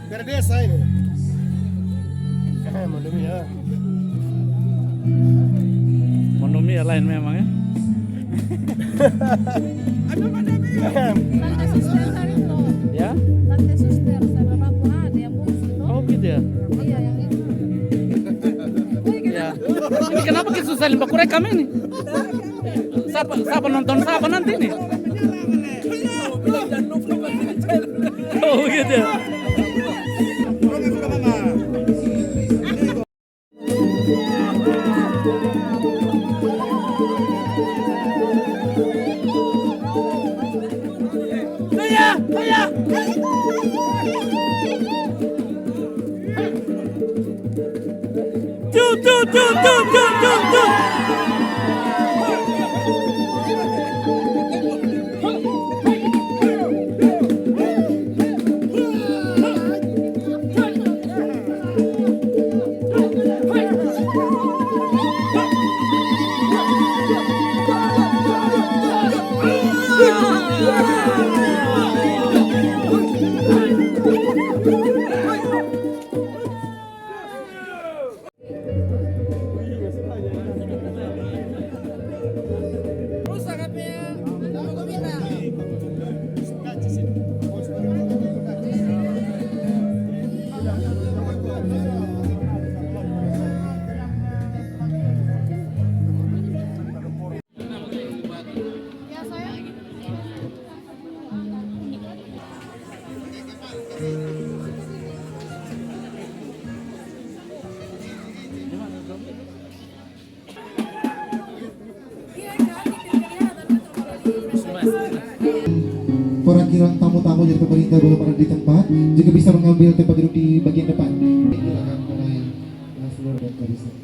Berdesa ini. Monomia lain memang ya. Tante suster itu. Ya? Tante suster sama Bapak ada yang bungsu. Oh gitu ya. Iya yang itu. Ya. Ini kenapa kita susah limbah kurek kami ini? Siapa nonton siapa nanti nih? Oh gitu ya. Perwakilan tamu-tamu dari pemerintah belum ada di tempat juga bisa mengambil tempat duduk di bagian depan. Silakan mulai seluruh dan barisan.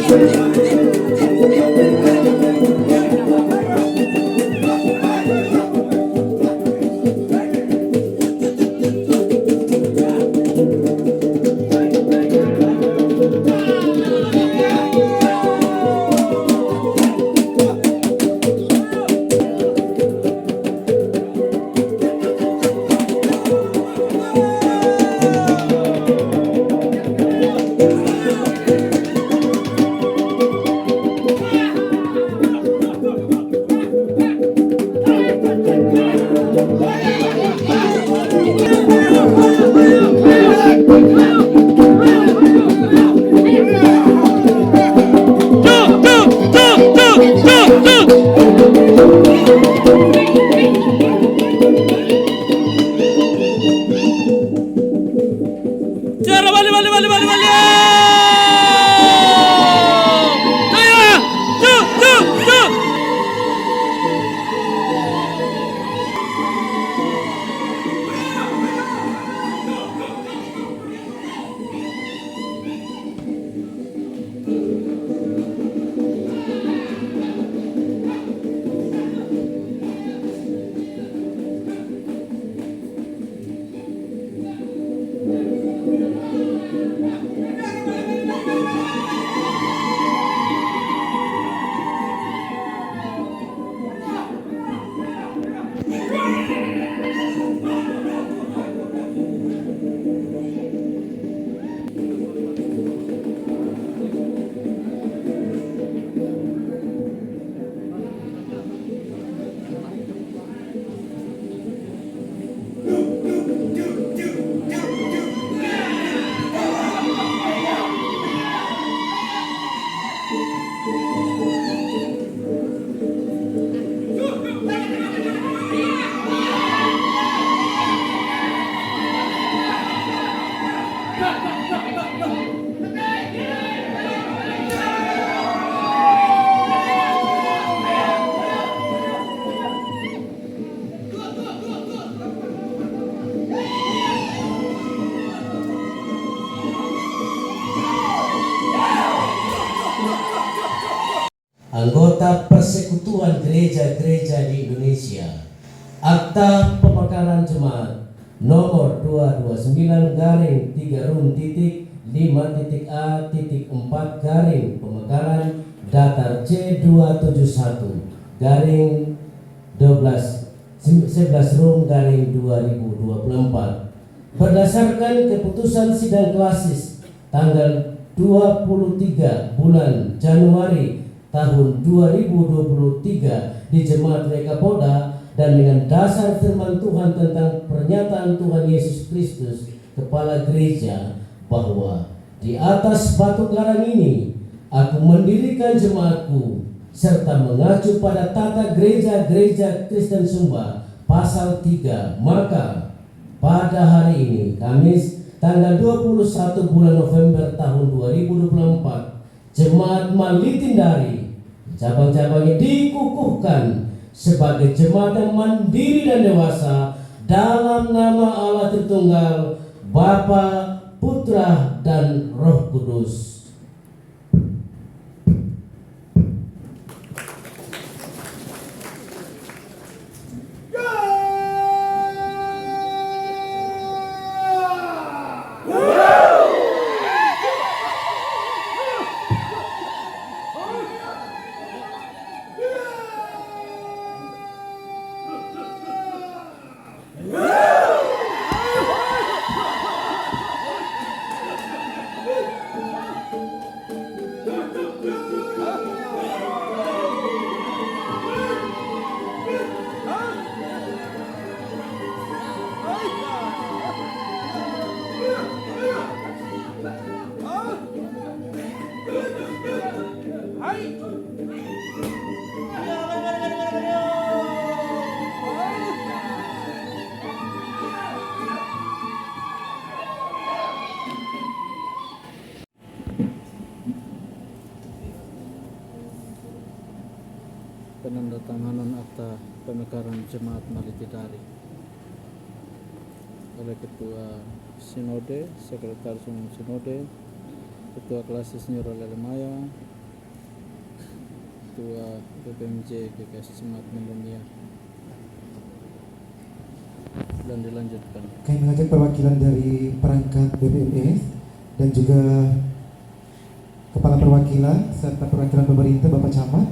Juara balik. Anggota Persekutuan Gereja-Gereja di Indonesia, Akta Pemekaran Jemaat nomor 229-3-5.A.4 pemekaran datar C271 11-2024 berdasarkan keputusan sidang klasis tanggal 23 bulan Januari tahun 2023 di Jemaat Wekapoda, dan dengan dasar firman Tuhan tentang pernyataan Tuhan Yesus Kristus Kepala Gereja, bahwa di atas batu karang ini aku mendirikan jemaatku, serta mengacu pada tata gereja-gereja Kristen Sumba pasal 3, maka pada hari ini Kamis tanggal 21 bulan November tahun 2024 Jemaat Malitindari cabang-cabangnya dikukuhkan sebagai jemaat yang mandiri dan dewasa dalam nama Allah Tritunggal, Bapa, Putra, dan Roh Kudus. penyusunan akta pemekaran Jemaat Maliti Dari oleh Ketua Sinode, Sekretaris Umum Sinode, Ketua Klasis Nyiro Lelemaya, Ketua BPMJ GKS Jemaat Mondomia, dan dilanjutkan. Kami mengajak perwakilan dari perangkat BPMS dan juga Kepala Perwakilan serta perwakilan pemerintah Bapak Camat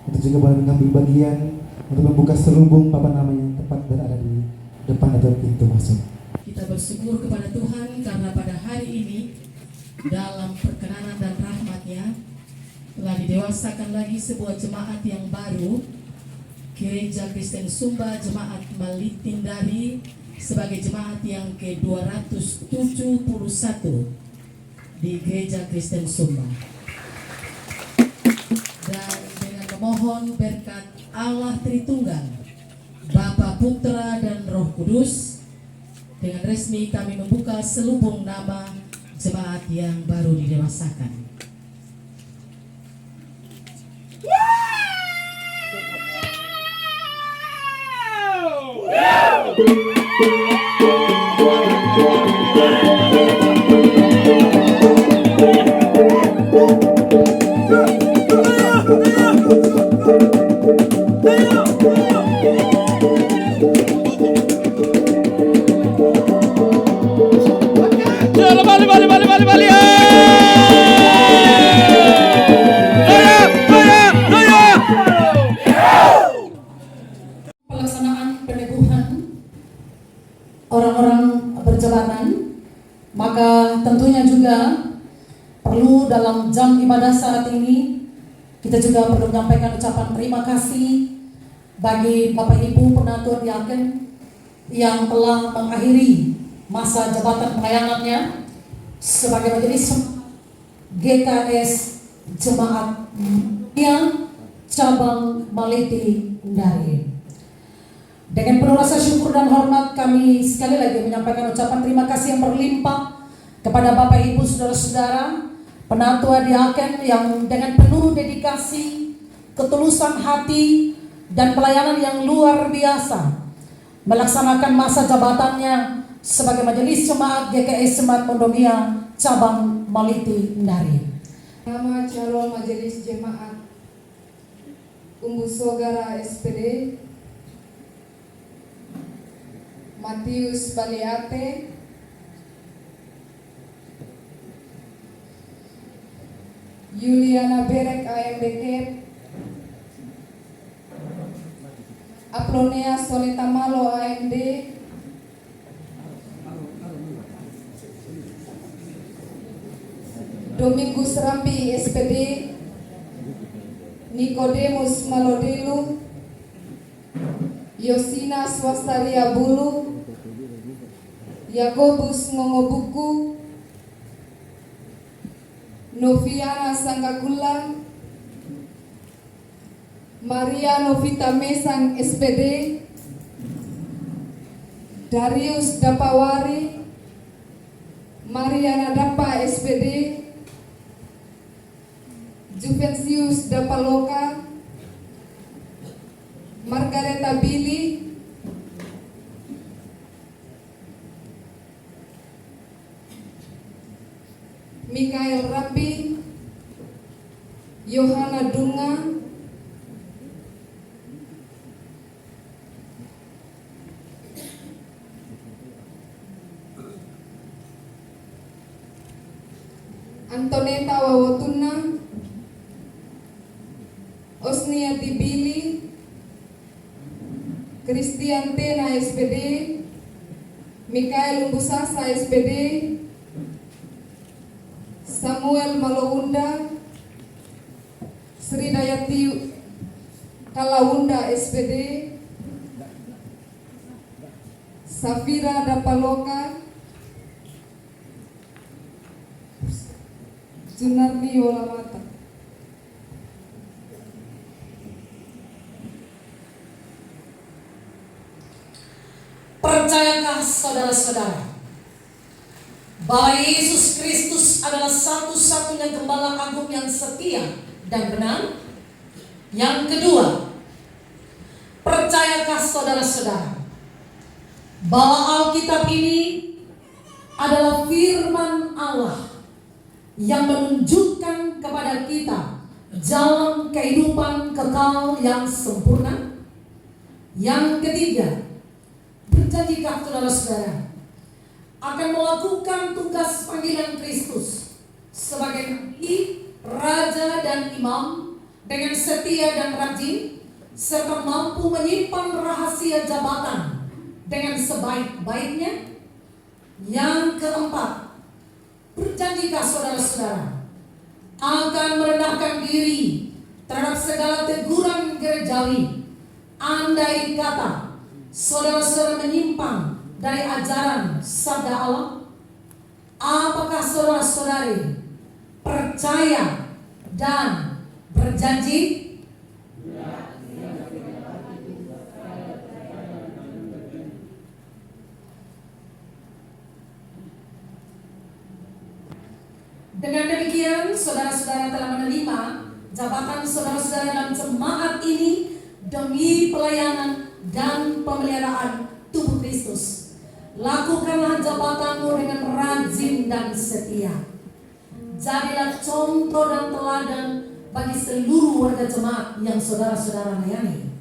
untuk juga boleh mengambil bagian untuk membuka selubung papan nama yang tepat berada di depan atau pintu masuk. Kita bersyukur kepada Tuhan karena pada hari ini dalam perkenanan dan rahmat-Nya telah didewasakan lagi sebuah jemaat yang baru, Gereja Kristen Sumba Jemaat Maliti Dari, sebagai jemaat yang ke-271 di Gereja Kristen Sumba. Dan dengan memohon berkat Allah Tritunggal, Bapa, Putra, dan Roh Kudus, dengan resmi kami membuka selubung nama jemaat yang baru didewasakan. Bali. Pelaksanaan peneguhan orang-orang berjabatan, maka tentunya juga perlu dalam jam ibadah saat ini kita juga perlu menyampaikan ucapan terima kasih bagi Bapak Ibu Penatua Diaken yang telah mengakhiri masa jabatan pelayanannya sebagai majelis GKS Jemaat yang cabang Maliti Dari. Dengan penuh rasa syukur dan hormat kami sekali lagi menyampaikan ucapan terima kasih yang berlimpah kepada Bapak Ibu saudara-saudara Penatua Diaken yang dengan penuh dedikasi, ketulusan hati dan pelayanan yang luar biasa melaksanakan masa jabatannya sebagai Majelis Jemaat GKS Jemaat Mondomia cabang Maliti Dari. Nama calon Majelis Jemaat Umbusogara SPD Matius Baliate, Yuliana Berek AMBK, Aplonia Sonita Malo AMD, Domingus Rambi SPD, Nikodemus Malodelu, Yosina Swastaria Bulu, Yakobus Ngongobuku, Noviana Sanggakula, Maria Novita Mesang SPD, Darius Dapawari, Mariana Dapa SPD, Juvensius Dapaloka, Margareta Billy, Mikael Rapi, Yohana Dunga, Antoneta Wawotuna, Osnia Dibili, Christian Tena SPD, Mikael Umbusasa SPD, Samuel Malowunda, Sri Dayati Kalawunda SPD, Safira Dapaloka, Junardi Yolamata. Percayakah saudara-saudara bahwa Yesus Kristus adalah satu-satunya gembala agung yang setia dan benar? Yang kedua, Percayakah saudara-saudara bahwa Alkitab ini adalah firman Allah yang menunjukkan kepada kita jalan kehidupan kekal yang sempurna? Yang ketiga, berjanjikah saudara-saudara akan melakukan tugas panggilan Kristus sebagai nabi, raja, dan imam dengan setia dan rajin, serta mampu menyimpan rahasia jabatan dengan sebaik-baiknya? Yang keempat, berjanjikah saudara-saudara akan merendahkan diri terhadap segala teguran gerejawi andai kata saudara-saudara menyimpang dari ajaran sabda Allah? Apakah saudara-saudari percaya dan berjanji? Dengan demikian, saudara-saudara telah menerima jabatan saudara-saudara dalam jemaat ini demi pelayanan dan pemeliharaan tubuh Kristus. Lakukanlah jabatanmu dengan rajin dan setia. Jadilah contoh dan teladan bagi seluruh warga jemaat yang saudara-saudara layani.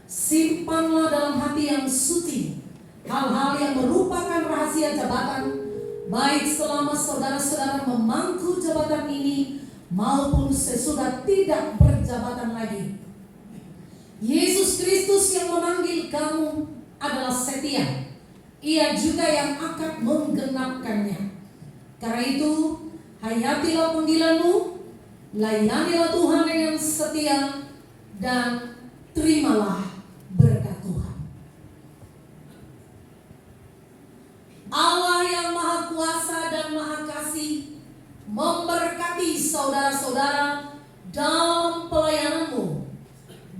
Simpanlah dalam hati yang suci hal-hal yang merupakan rahasia jabatan, baik selama saudara-saudara memangku jabatan ini maupun sesudah tidak berjabatan lagi. Yesus Kristus yang memanggil kamu adalah setia. Ia juga yang akan menggenapkannya. Karena itu, hayatilah panggilanmu, layanilah Tuhan dengan setia, dan terimalah berkat Tuhan. Allah yang Maha Kuasa dan Maha Kasih memberkati saudara-saudara dalam pelayananmu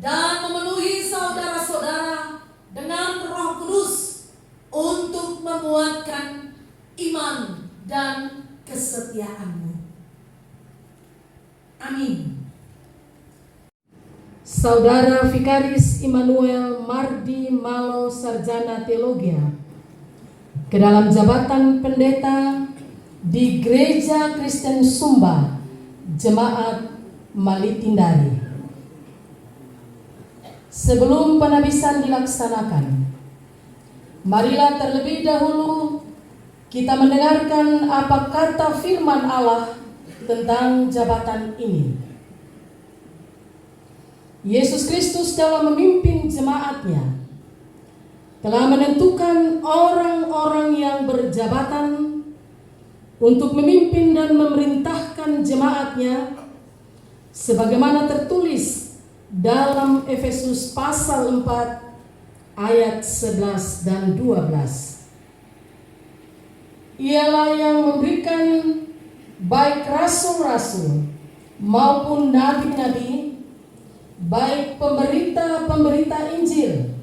dan memenuhi saudara-saudara dengan Roh Kudus untuk menguatkan iman dan kesetiaanmu. Amin. Saudara Vikaris Immanuel Mardi Malo Sarjana Teologia ke dalam jabatan pendeta di Gereja Kristen Sumba, Jemaat Malitindari. Sebelum penabisan dilaksanakan, marilah terlebih dahulu kita mendengarkan apa kata firman Allah tentang jabatan ini. Yesus Kristus dalam memimpin jemaatnya telah menentukan orang-orang yang berjabatan untuk memimpin dan memerintahkan jemaatnya sebagaimana tertulis dalam Efesus pasal 4 ayat 11 dan 12. Ialah yang memberikan baik rasul-rasul maupun nabi-nabi, baik pemberita-pemberita Injil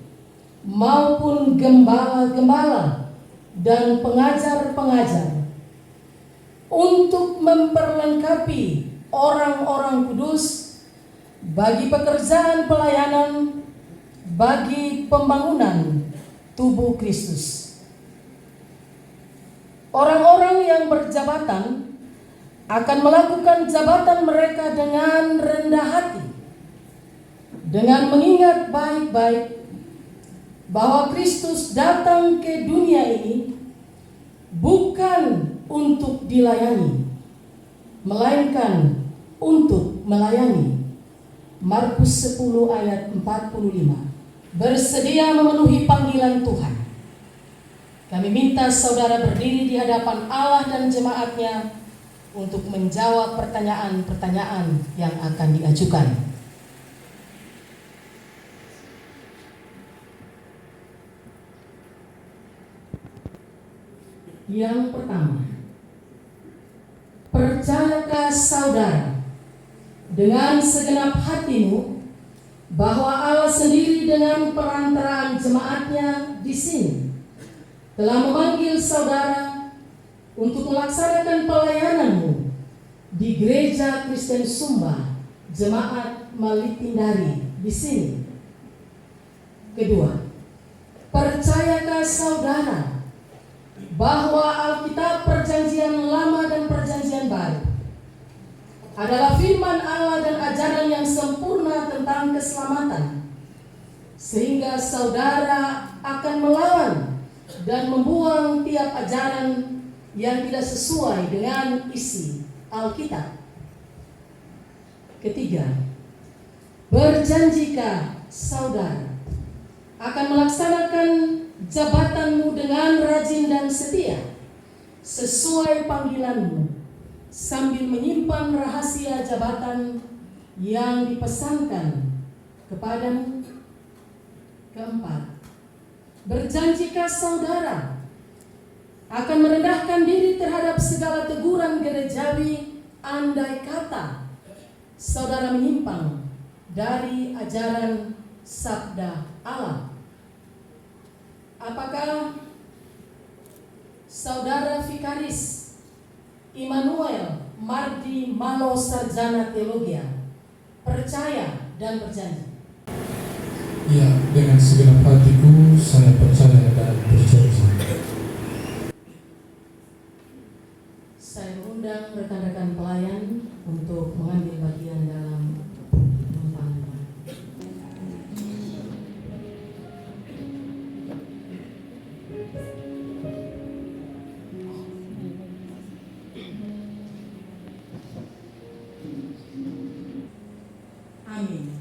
maupun gembala-gembala dan pengajar-pengajar untuk memperlengkapi orang-orang kudus bagi pekerjaan pelayanan bagi pembangunan tubuh Kristus. Orang-orang yang berjabatan akan melakukan jabatan mereka dengan rendah hati, dengan mengingat baik-baik bahwa Kristus datang ke dunia ini bukan untuk dilayani, melainkan untuk melayani. Markus 10 ayat 45. Bersedia memenuhi panggilan Tuhan. Kami minta saudara berdiri di hadapan Allah dan jemaatnya untuk menjawab pertanyaan-pertanyaan yang akan diajukan. Yang pertama, percayakah saudara dengan segenap hatimu bahwa Allah sendiri dengan perantaraan jemaatnya di sini telah memanggil saudara untuk melaksanakan pelayananmu di Gereja Kristen Sumba, Jemaat Malitindari di sini? Kedua, percayakah saudara bahwa Alkitab Perjanjian Lama dan Perjanjian Baru adalah firman Allah dan ajaran yang sempurna tentang keselamatan, sehingga saudara akan melawan dan membuang tiap ajaran yang tidak sesuai dengan isi Alkitab? Ketiga, berjanjikah saudara akan melaksanakan jabatanmu dengan rajin dan setia sesuai panggilanmu, sambil menyimpan rahasia jabatan yang dipesankan kepadamu? Keempat, berjanjikah saudara akan merendahkan diri terhadap segala teguran gerejawi andai kata saudara menyimpang dari ajaran sabda Allah? Apakah saudara Vikaris Immanuel Mardi Malo Sarjana Teologia percaya dan berjanji? Ya, dengan segenap hatiku saya percaya dan berjanji. Saya mengundang rekan-rekan pelayan untuk mengambil bagian dalam pembangunan. Amin.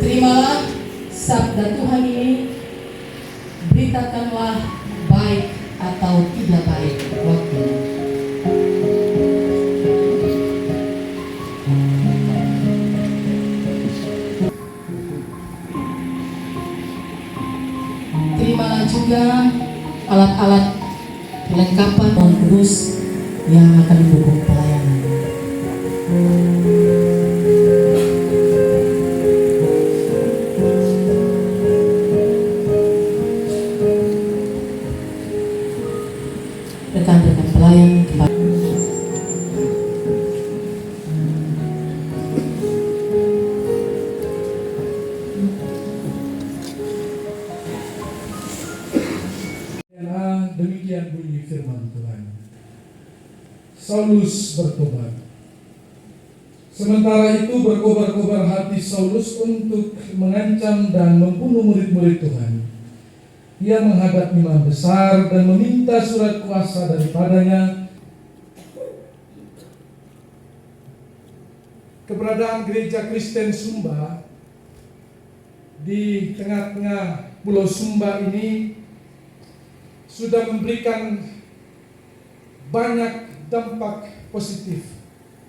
Terimalah sabda Tuhan ini, beritakanlah baik atau tidak baik waktunya. Terimalah juga alat-alat perlengkapan Roh Kudus yang akan mendukung pelayanan. Rekan-rekan pelayan demikian bunyi firman Tuhan. Saulus bertobat. Sementara itu berkobar-kobar hati Saulus untuk mengancam dan membunuh murid-murid Tuhan. ia menghadap imam besar dan meminta surat kuasa daripadanya. Keberadaan gereja Kristen Sumba di tengah-tengah Pulau Sumba ini sudah memberikan banyak dampak positif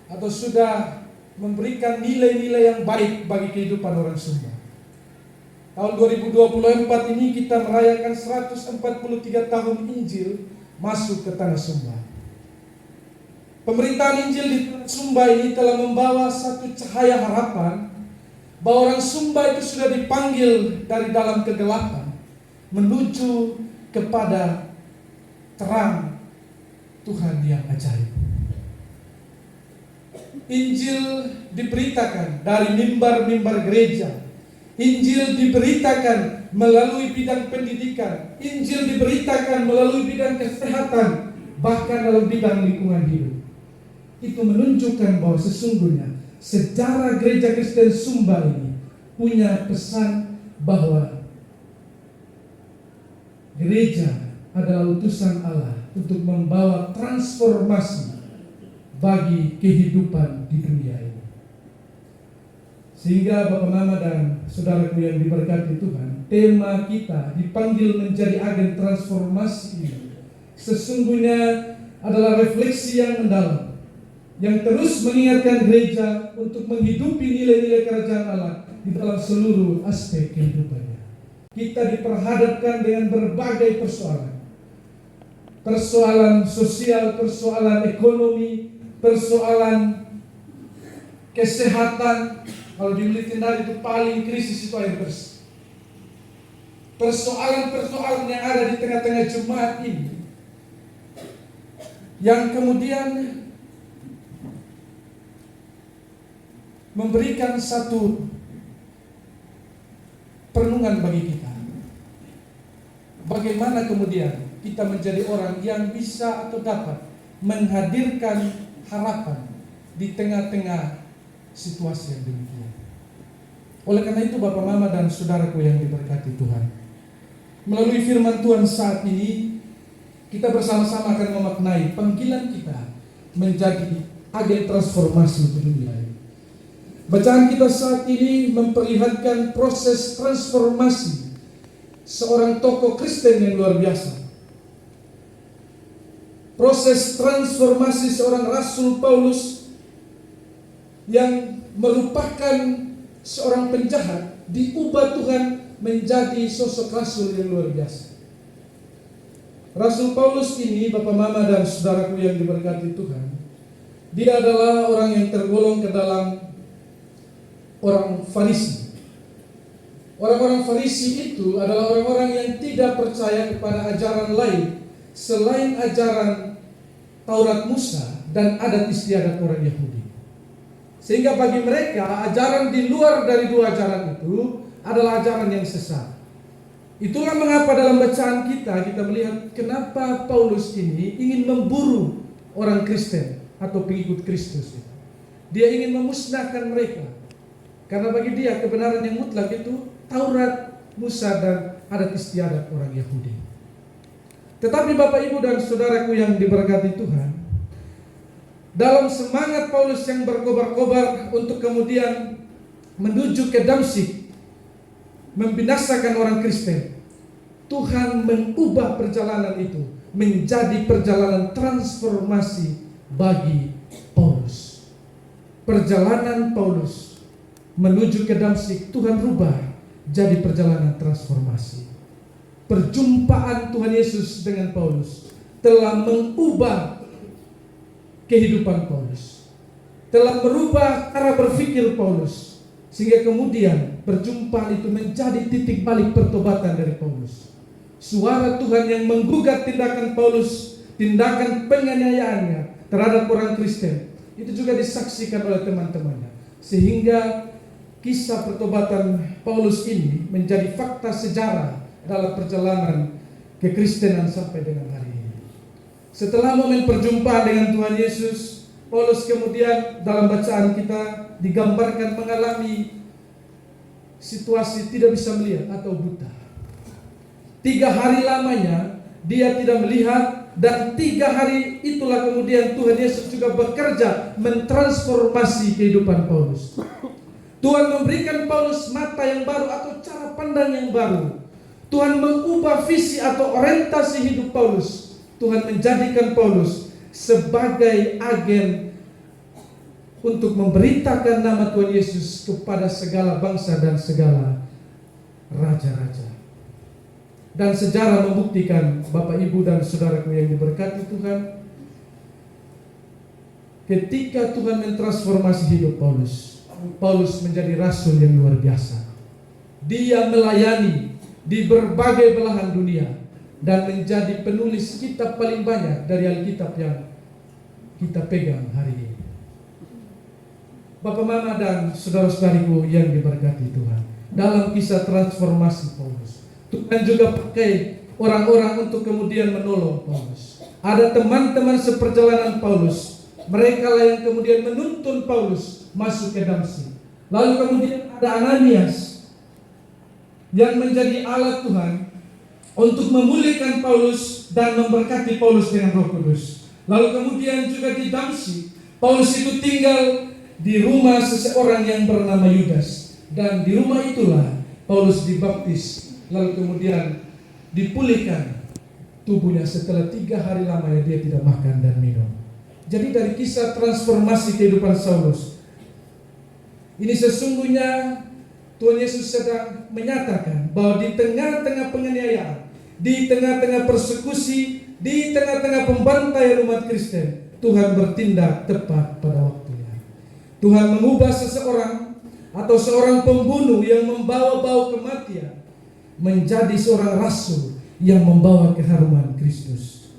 atau sudah memberikan nilai-nilai yang baik bagi kehidupan orang Sumba. Tahun 2024 ini kita merayakan 143 tahun Injil masuk ke tanah Sumba. Pemerintahan Injil di Sumba ini telah membawa satu cahaya harapan bahwa orang Sumba itu sudah dipanggil dari dalam kegelapan menuju kepada terang Tuhan yang ajaib. Injil diberitakan dari mimbar-mimbar gereja. Injil diberitakan melalui bidang pendidikan. Injil diberitakan melalui bidang kesehatan, bahkan dalam bidang lingkungan hidup. Itu menunjukkan bahwa sesungguhnya sejarah gereja Kristen Sumba ini punya pesan bahwa gereja adalah utusan Allah untuk membawa transformasi bagi kehidupan di dunia ini. Sehingga Bapak Mama dan saudaraku yang diberkati Tuhan, tema kita dipanggil menjadi agen transformasi ini sesungguhnya adalah refleksi yang mendalam, yang terus mengingatkan gereja untuk menghidupi nilai-nilai kerajaan Allah di dalam seluruh aspek kehidupannya. Kita diperhadapkan dengan berbagai persoalan. Persoalan sosial, persoalan ekonomi, persoalan kesehatan. Kalau di Militindar itu paling krisis itu air bersih. Persoalan-persoalan yang ada di tengah-tengah jemaat ini, yang kemudian memberikan satu perenungan bagi kita. Bagaimana kemudian kita menjadi orang yang bisa atau dapat menghadirkan harapan di tengah-tengah situasi yang demikian. Oleh karena itu Bapak Mama dan saudaraku yang diberkati Tuhan, melalui firman Tuhan saat ini kita bersama-sama akan memaknai panggilan kita menjadi agen transformasi untuk dunia ini. Bacaan kita saat ini memperlihatkan proses transformasi seorang tokoh Kristen yang luar biasa. Proses transformasi seorang Rasul Paulus yang merupakan seorang penjahat diubah Tuhan menjadi sosok Rasul yang luar biasa. Rasul Paulus ini, Bapak Mama dan saudaraku yang diberkati Tuhan, dia adalah orang yang tergolong ke dalam orang Farisi. Orang-orang Farisi itu adalah orang-orang yang tidak percaya kepada ajaran lain selain ajaran Taurat Musa dan adat istiadat orang Yahudi. Sehingga bagi mereka ajaran di luar dari dua ajaran itu adalah ajaran yang sesat. Itulah mengapa dalam bacaan kita melihat kenapa Paulus ini ingin memburu orang Kristen atau pengikut Kristus. Dia ingin memusnahkan mereka. Karena bagi dia kebenaran yang mutlak itu Taurat, Musa dan adat istiadat orang Yahudi. Tetapi Bapak Ibu dan saudaraku yang diberkati Tuhan, dalam semangat Paulus yang berkobar-kobar untuk kemudian menuju ke Damsyik, membinasakan orang Kristen, Tuhan mengubah perjalanan itu menjadi perjalanan transformasi bagi Paulus. Perjalanan Paulus menuju ke Damsyik, Tuhan rubah jadi perjalanan transformasi. Perjumpaan Tuhan Yesus dengan Paulus telah mengubah kehidupan Paulus, telah merubah cara berpikir Paulus, sehingga kemudian perjumpaan itu menjadi titik balik pertobatan dari Paulus. Suara Tuhan yang menggugat tindakan Paulus, tindakan penganiayaannya terhadap orang Kristen, itu juga disaksikan oleh teman-temannya, sehingga kisah pertobatan Paulus ini menjadi fakta sejarah dalam perjalanan kekristenan sampai dengan hari ini. Setelah momen perjumpaan dengan Tuhan Yesus, Paulus kemudian dalam bacaan kita digambarkan mengalami situasi tidak bisa melihat atau buta. 3 hari lamanya dia tidak melihat, dan 3 hari itulah kemudian Tuhan Yesus juga bekerja mentransformasi kehidupan Paulus. Tuhan memberikan Paulus mata yang baru atau cara pandang yang baru. Tuhan mengubah visi atau orientasi hidup Paulus. Tuhan menjadikan Paulus sebagai agen untuk memberitakan nama Tuhan Yesus kepada segala bangsa dan segala raja-raja. Dan sejarah membuktikan, Bapak, Ibu, dan saudaraku yang diberkati Tuhan, ketika Tuhan mentransformasi hidup Paulus, Paulus menjadi rasul yang luar biasa. Dia melayani di berbagai belahan dunia dan menjadi penulis kitab paling banyak dari Alkitab yang kita pegang hari ini. Bapak, Mama, dan saudara-saudariku yang diberkati Tuhan, dalam kisah transformasi Paulus, Tuhan juga pakai orang-orang untuk kemudian menolong Paulus. Ada teman-teman seperjalanan Paulus, mereka lah yang kemudian menuntun Paulus masuk ke Damsyik. Lalu kemudian ada Ananias yang menjadi alat Tuhan untuk memulihkan Paulus dan memberkati Paulus dengan Roh Kudus. Lalu kemudian juga di Damsyik, Paulus itu tinggal di rumah seseorang yang bernama Yudas, dan di rumah itulah Paulus dibaptis. Lalu kemudian dipulihkan tubuhnya setelah 3 hari lamanya dia tidak makan dan minum. Jadi dari kisah transformasi kehidupan Saulus ini, sesungguhnya Tuhan Yesus sedang menyatakan bahwa di tengah-tengah penganiayaan, di tengah-tengah persekusi, di tengah-tengah pembantaian umat Kristen, Tuhan bertindak tepat pada waktunya. Tuhan mengubah seseorang atau seorang pembunuh yang membawa bau kematian menjadi seorang rasul yang membawa keharuman Kristus.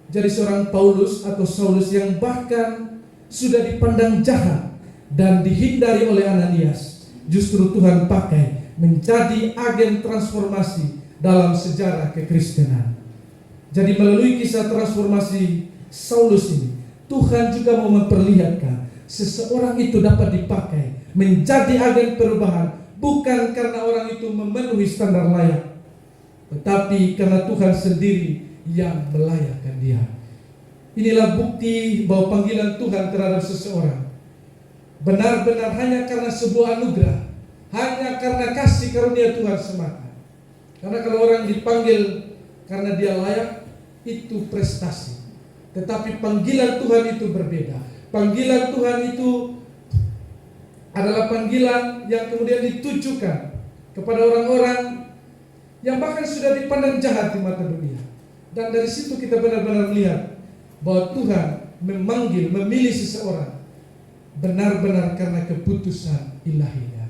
Jadi seorang Paulus atau Saulus yang bahkan sudah dipandang jahat dan dihindari oleh Ananias, justru Tuhan pakai menjadi agen transformasi dalam sejarah kekristenan. Jadi melalui kisah transformasi Saulus ini, Tuhan juga mau memperlihatkan seseorang itu dapat dipakai menjadi agen perubahan, bukan karena orang itu memenuhi standar layak, tetapi karena Tuhan sendiri yang melayakkan dia. Inilah bukti bahwa panggilan Tuhan terhadap seseorang benar-benar hanya karena sebuah anugerah, hanya karena kasih karunia Tuhan semata. Karena kalau orang dipanggil karena dia layak, itu prestasi. Tetapi panggilan Tuhan itu berbeda. Panggilan Tuhan itu adalah panggilan yang kemudian ditujukan kepada orang-orang yang bahkan sudah dipandang jahat di mata dunia. Dan dari situ kita benar-benar melihat bahwa Tuhan memanggil, memilih seseorang benar-benar karena keputusan ilahinya.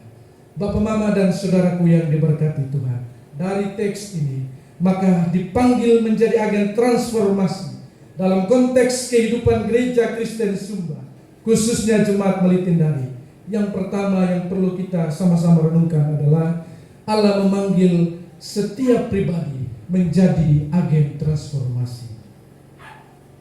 Bapak, Mama, dan saudaraku yang diberkati Tuhan, dari teks ini maka dipanggil menjadi agen transformasi dalam konteks kehidupan gereja Kristen Sumba, khususnya Jemaat Melitindari. Yang pertama yang perlu kita sama-sama renungkan adalah Allah memanggil setiap pribadi menjadi agen transformasi.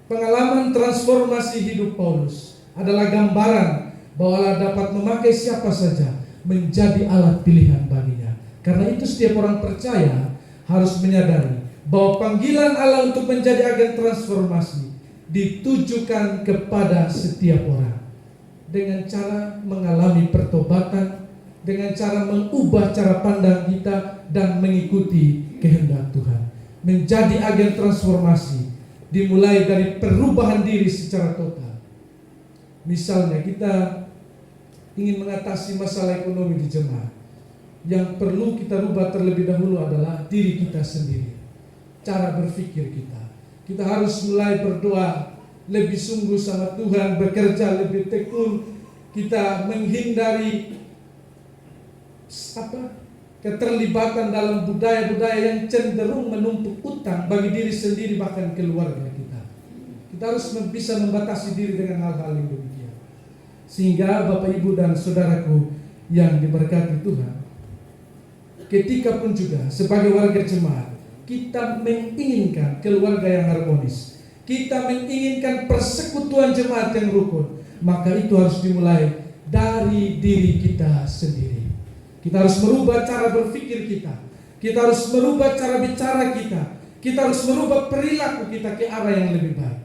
Pengalaman transformasi hidup Paulus adalah gambaran bahwa Allah dapat memakai siapa saja menjadi alat pilihan baginya. Karena itu setiap orang percaya harus menyadari bahwa panggilan Allah untuk menjadi agen transformasi ditujukan kepada setiap orang. Dengan cara mengalami pertobatan, dengan cara mengubah cara pandang kita dan mengikuti kehendak Tuhan. Menjadi agen transformasi dimulai dari perubahan diri secara total. Misalnya kita ingin mengatasi masalah ekonomi di jemaat, yang perlu kita rubah terlebih dahulu adalah diri kita sendiri, cara berpikir kita. Kita harus mulai berdoa lebih sungguh sama Tuhan, bekerja lebih tekun. Kita menghindari keterlibatan dalam budaya-budaya yang cenderung menumpuk utang bagi diri sendiri bahkan keluarga kita. Kita harus bisa membatasi diri dengan hal-hal yang demikian. Sehingga Bapak, Ibu, dan saudaraku yang diberkati Tuhan, ketika pun juga sebagai warga jemaat kita menginginkan keluarga yang harmonis, kita menginginkan persekutuan jemaat yang rukun, maka itu harus dimulai dari diri kita sendiri. Kita harus merubah cara berpikir kita. Kita harus merubah cara bicara kita. Kita harus merubah perilaku kita ke arah yang lebih baik.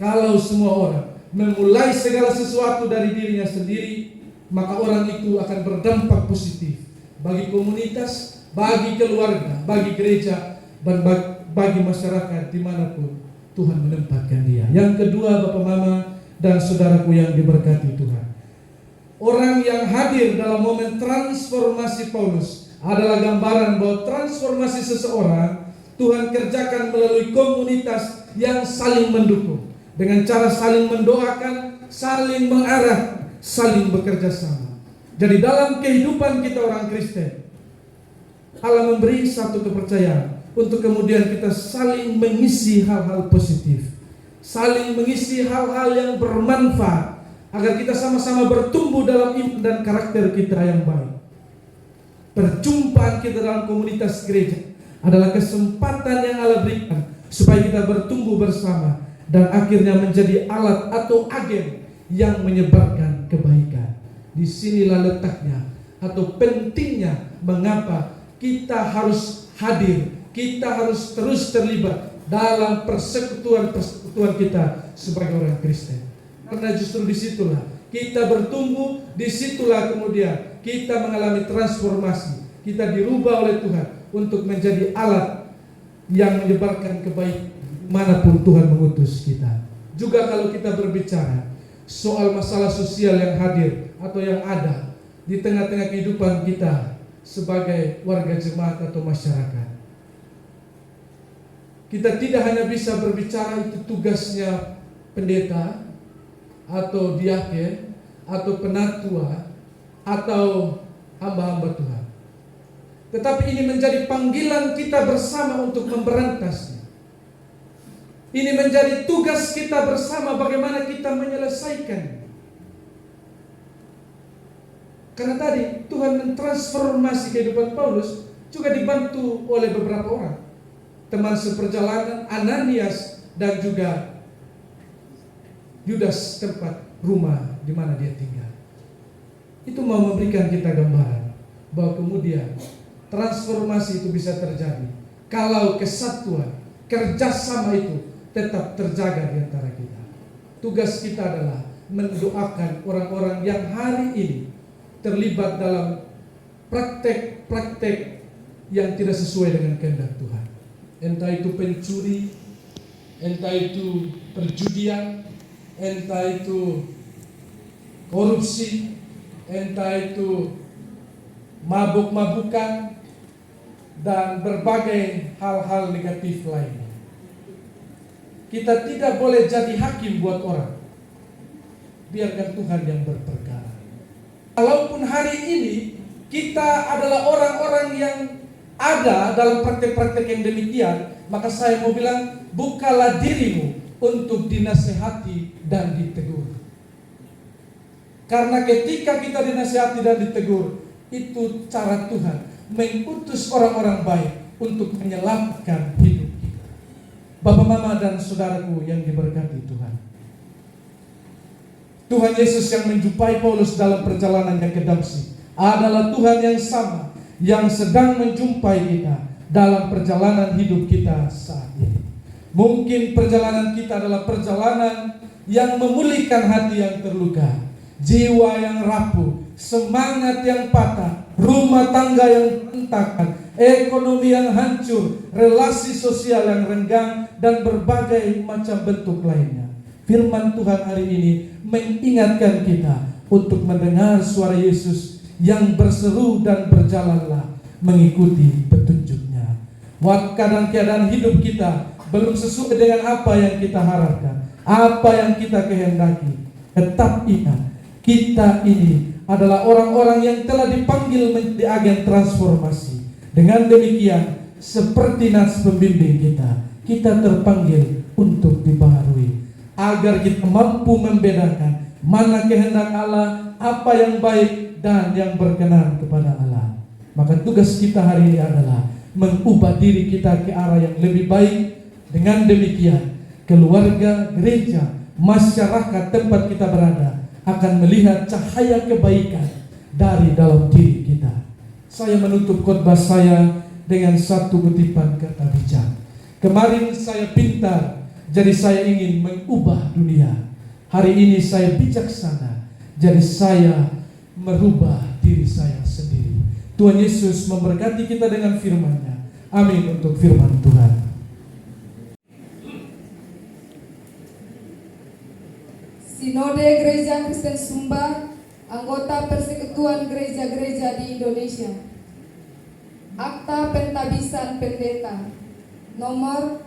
Kalau semua orang memulai segala sesuatu dari dirinya sendiri, maka orang itu akan berdampak positif bagi komunitas, bagi keluarga, bagi gereja, dan bagi masyarakat dimanapun Tuhan menempatkan dia. Yang kedua, Bapak Mama dan saudaraku yang diberkati Tuhan, orang yang hadir dalam momen transformasi Paulus adalah gambaran bahwa transformasi seseorang Tuhan kerjakan melalui komunitas yang saling mendukung, dengan cara saling mendoakan, saling mengarah, saling bekerja sama. Jadi dalam kehidupan kita orang Kristen, Allah memberi satu kepercayaan untuk kemudian kita saling mengisi hal-hal positif, saling mengisi hal-hal yang bermanfaat, agar kita sama-sama bertumbuh dalam iman dan karakter kita yang baik. Perjumpaan kita dalam komunitas gereja adalah kesempatan yang Allah berikan supaya kita bertumbuh bersama dan akhirnya menjadi alat atau agen yang menyebarkan kebaikan. Disinilah letaknya atau pentingnya mengapa kita harus hadir, kita harus terus terlibat dalam persekutuan kita sebagai orang Kristen. Karena justru disitulah kita bertumbuh, disitulah kemudian kita mengalami transformasi. Kita dirubah oleh Tuhan untuk menjadi alat yang menyebarkan kebaikan manapun Tuhan mengutus kita. Juga kalau kita berbicara soal masalah sosial yang hadir atau yang ada di tengah-tengah kehidupan kita sebagai warga jemaat atau masyarakat, kita tidak hanya bisa berbicara itu tugasnya pendeta atau diaken atau penatua atau hamba-hamba Tuhan, tetapi ini menjadi panggilan kita bersama untuk memberantasnya. Ini menjadi tugas kita bersama bagaimana kita menyelesaikan. Karena tadi Tuhan mentransformasi kehidupan Paulus juga dibantu oleh beberapa orang, teman seperjalanan Ananias dan juga Yudas, tempat rumah di mana dia tinggal. Itu mau memberikan kita gambaran bahwa kemudian transformasi itu bisa terjadi kalau kesatuan, kerjasama itu tetap terjaga di antara kita. Tugas kita adalah mendoakan orang-orang yang hari ini terlibat dalam praktek-praktek yang tidak sesuai dengan kehendak Tuhan. Entah itu pencuri, entah itu perjudian, entah itu korupsi, entah itu mabuk-mabukan, dan berbagai hal-hal negatif lainnya. Kita tidak boleh jadi hakim buat orang. Biarkan Tuhan yang berperkara. Walaupun hari ini kita adalah orang-orang yang ada dalam praktek-praktek yang demikian, maka saya mau bilang, bukalah dirimu untuk dinasehati dan ditegur. Karena ketika kita dinasehati dan ditegur, itu cara Tuhan mengutus orang-orang baik untuk menyelamatkan hidup kita. Bapak, Mama, dan saudaraku yang diberkati Tuhan, Tuhan Yesus yang menjumpai Paulus dalam perjalanannya ke Damsyik adalah Tuhan yang sama yang sedang menjumpai kita dalam perjalanan hidup kita saat ini. Mungkin perjalanan kita adalah perjalanan yang memulihkan hati yang terluka, jiwa yang rapuh, semangat yang patah, rumah tangga yang berantakan, ekonomi yang hancur, relasi sosial yang renggang, dan berbagai macam bentuk lainnya. Firman Tuhan hari ini mengingatkan kita untuk mendengar suara Yesus yang berseru dan berjalanlah mengikuti petunjuknya. Keadaan hidup kita belum sesuai dengan apa yang kita harapkan, apa yang kita kehendaki. Tetap ingat, kita ini adalah orang-orang yang telah dipanggil menjadi agen transformasi. Dengan demikian, seperti nas pembimbing kita terpanggil untuk dibaharui, agar kita mampu membedakan mana kehendak Allah, apa yang baik dan yang berkenan kepada Allah. Maka tugas kita hari ini adalah mengubah diri kita ke arah yang lebih baik. Dengan demikian, keluarga, gereja, masyarakat tempat kita berada akan melihat cahaya kebaikan dari dalam diri kita. Saya menutup khotbah saya dengan satu kutipan kata bijak. Kemarin saya pintar, jadi saya ingin mengubah dunia. Hari ini saya bijaksana, jadi saya merubah diri saya sendiri. Tuhan Yesus memberkati kita dengan firman-Nya. Amin untuk firman Tuhan. Sinode Gereja Kristen Sumba, anggota Persekutuan Gereja-Gereja di Indonesia. Akta Pentabisan Pendeta nomor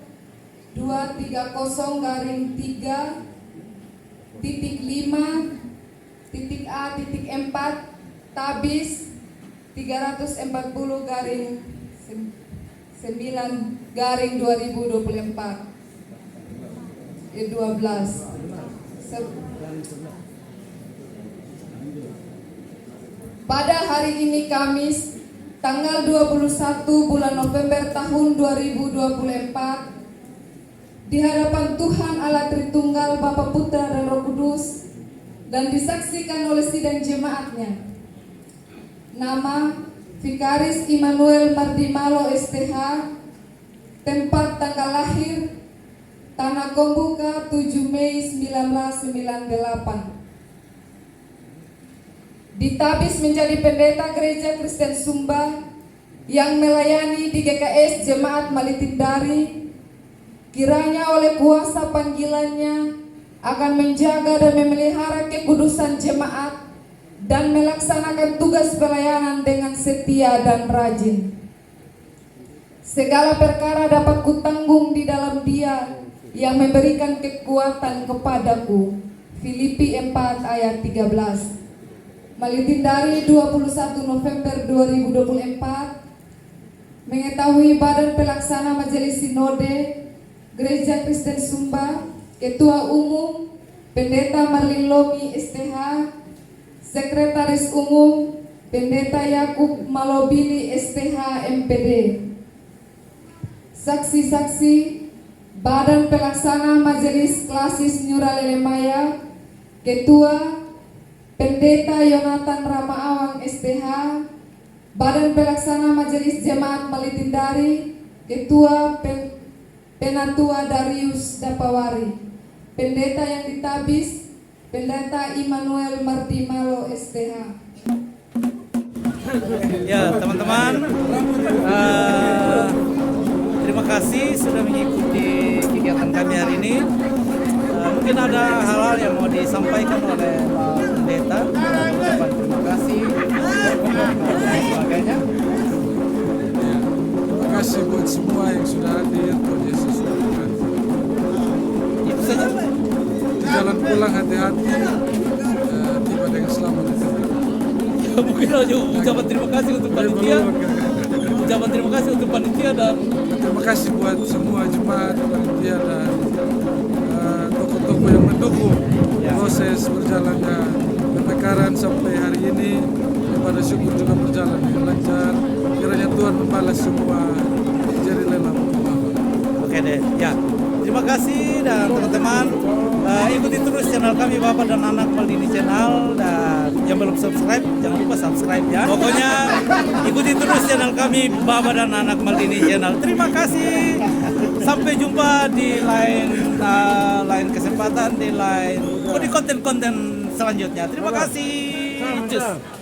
230-3.5.A.4 Tabis 340-9/2024 12. Pada hari ini Kamis tanggal 21 bulan November tahun 2024 di hadapan Tuhan Allah Tritunggal Bapa, Putra dan Roh Kudus dan disaksikan oleh sidang jemaatnya. Nama Vikaris Immanuel Mardimalo STH, tempat tanggal lahir Tanah Kombuka 7 Mei 1998. Ditabis menjadi pendeta Gereja Kristen Sumba yang melayani di GKS Jemaat Malitindari. Kiranya oleh kuasa panggilannya akan menjaga dan memelihara kekudusan jemaat dan melaksanakan tugas pelayanan dengan setia dan rajin. Segala perkara dapat kutanggung di dalam Dia yang memberikan kekuatan kepadaku. Filipi 4 ayat 13. Malitindari 21 November 2024. Mengetahui Badan Pelaksana Majelis Sinode Gereja Kristen Sumba, Ketua Umum Pendeta Marlin Lomi STH, Sekretaris Umum Pendeta Yakub Malobili STH MPD. Saksi-saksi Badan Pelaksana Majelis Klasis Nyura Lelemaya, Ketua Pendeta Yonatan Ramaawang STH, Badan Pelaksana Majelis Jemaat Malitindari, Ketua Penatua Darius Dapawari. Pendeta yang ditabis Pendeta Immanuel Mardimalo STH. Ya teman-teman, terima kasih sudah mengikuti kegiatan kami hari ini. Mungkin ada hal-hal yang mau disampaikan oleh Pak Pendeta. Ucapan terima kasih dan sebagainya. Terima kasih buat semua yang sudah hadir. Tuhan Yesus memberkati. Itu saja. Jalan pulang hati-hati, tiba dengan selamat di tempat. Mungkin aja ucapan terima kasih untuk panitia. Ucapan terima kasih untuk panitia dan terima kasih buat semua jemaat, panitia dan tokoh-tokoh yang mendukung proses berjalannya pemekaran sampai hari ini. Pada syukur juga berjalan dengan lancar. Kiranya Tuhan membalas semua jari lelah. Oke deh, ya. Terima kasih dan teman-teman ikuti terus channel kami Bapak dan Anak Maldini Channel, dan yang belum subscribe jangan lupa subscribe ya. Pokoknya ikuti terus channel kami Bapak dan Anak Maldini Channel. Terima kasih. Sampai jumpa di lain kesempatan, di konten-konten selanjutnya. Terima kasih. Cus.